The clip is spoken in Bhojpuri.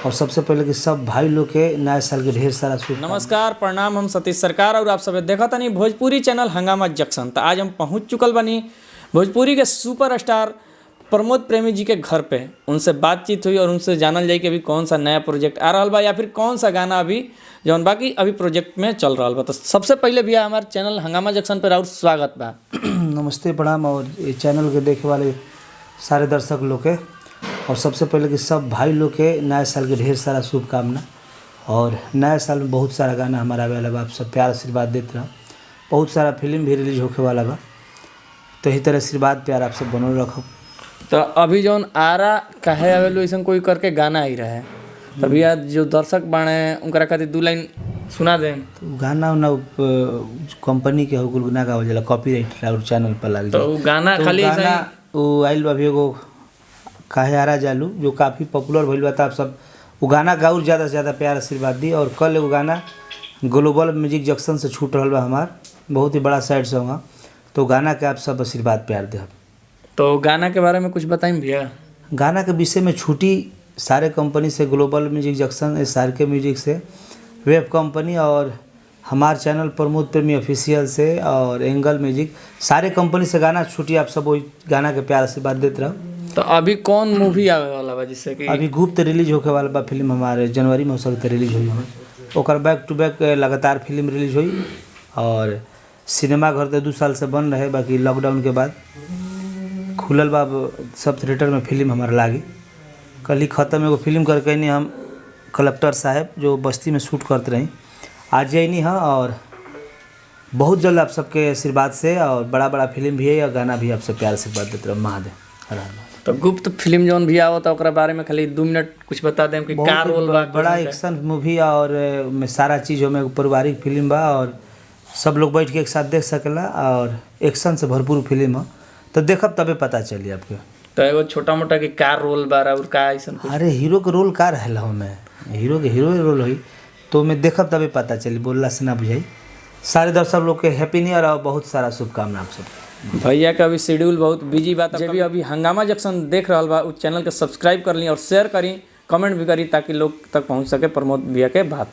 और सबसे पहले कि सब भाई लोग के नए साल के ढेर सारा शुभ। नमस्कार प्रणाम, हम सतीश सरकार और आप सब देखा तनी भोजपुरी चैनल हंगामा जंक्शन। तो आज हम पहुंच चुकल बनी भोजपुरी के सुपरस्टार प्रमोद प्रेमी जी के घर पे। उनसे बातचीत हुई और उनसे जानल जाए कि अभी कौन सा नया प्रोजेक्ट आ रहा बा या फिर कौन सा गाना अभी जौन बाकी अभी प्रोजेक्ट में चल रहा बा। तो सबसे पहले भैया हमारे चैनल हंगामा जंक्शन पर और स्वागत बा। नमस्ते प्रणाम और ये चैनल के देखे वाले सारे दर्शक लोग के, और सबसे पहले कि सब भाई लोग के नए साल के ढेर सारा शुभकामना। और नए साल में बहुत सारा गाना हमारा आवे वाला बा, आप सब प्यार आशीर्वाद देते रहो। बहुत सारा फिल्म भी रिलीज होके वाला बा, तो यही तरह आशीर्वाद प्यार आप सब बनल रखो। तो अभी जौन आरा कहे आवेलो ऐसा कोई करके गाना आई रहा है, तो भैया जो दर्शक बाणे उनकरा खातिर 2 लाइन सुना दें। तो गाना उना कंपनी के हो ना गावल जाला, कॉपीराइट और चैनल पर लग तो वो गाना तो खाली गाना वो आइल बा अभी एगो काहे आरा जालू जो काफ़ी पॉपुलर भइल बा। तो आप सब वो गाना गाउर ज़्यादा से ज़्यादा प्यार आशीर्वाद दी। और कल एगो गाना ग्लोबल म्यूजिक जंक्शन से छूट रहा बा हमार, बहुत ही बड़ा साइड सॉन्ग है। तो गाना के आप सब आशीर्वाद प्यार दे। तो गाना के बारे में कुछ बताएं भैया। गाना के विषय में छुट्टी सारे कंपनी से, ग्लोबल म्यूजिक जंक्शन, एसआर के म्यूजिक से, वेब कंपनी और हमार चैनल प्रमोद प्रेमी ऑफिशियल से और एंगल म्यूजिक, सारे कंपनी से गाना छुट्टी। आप सब वही गाना के प्यार आशीर्वाद देते रहो। तो अभी कौन मूवी आवे वाला बा जिससे कि अभी गुप्त रिलीज होके वाला बा फिल्म हमारे जनवरी में हो सकता रिलीज हुई हमारे। ओकर बैक टू बैक लगातार फिल्म रिलीज हुई। और सिनेमा घर तो 2 साल से बन रहे, बाकी लॉकडाउन के बाद खुलल बा सब थिएटर में फिल्म हमारा लागी। कल ही ख़त्म एगो फिल्म करके नहीं हम कलेक्टर साहब जो बस्ती में शूट करते रही, आज जाई नहीं हाँ। और बहुत जल्द आप सबके आशीर्वाद से और बड़ा बड़ा फिल्म भी है और गाना भी आप सब प्यार आशीर्वाद देते रहो। महादेव हर हर महादेव। तो गुप्त फिल्म जौन भी आवता ओकरा बारे में खाली 2 मिनट कुछ बता दें कि का रोल बा। बड़ा एक्शन मूवी और में सारा चीज़ में पारिवारिक फिल्म बा और सब लोग बैठ के एक साथ देख सकेला और एक्शन से भरपूर फिल्म है। तो देखब तबे पता चली आपके। तो एगो छोटा मोटा कि का रोल बा और का ऐसा कुछ। अरे हीरो के रोल का रहला हूँ मैं, हीरो के रोल हुई तो मैं देखब तबे पता चली, बोलला से ना बुझाई। सारे दर्शक लोग के हैप्पी न्यू ईयर और बहुत सारा शुभकामना आप सब। भैया का अभी शेड्यूल बहुत बिजी बा, जब भी अभी हंगामा जंक्शन देख रहा बा उस चैनल के सब्सक्राइब कर ली और शेयर करी, कमेंट भी करी ताकि लोग तक पहुंच सके प्रमोद भैया के बात।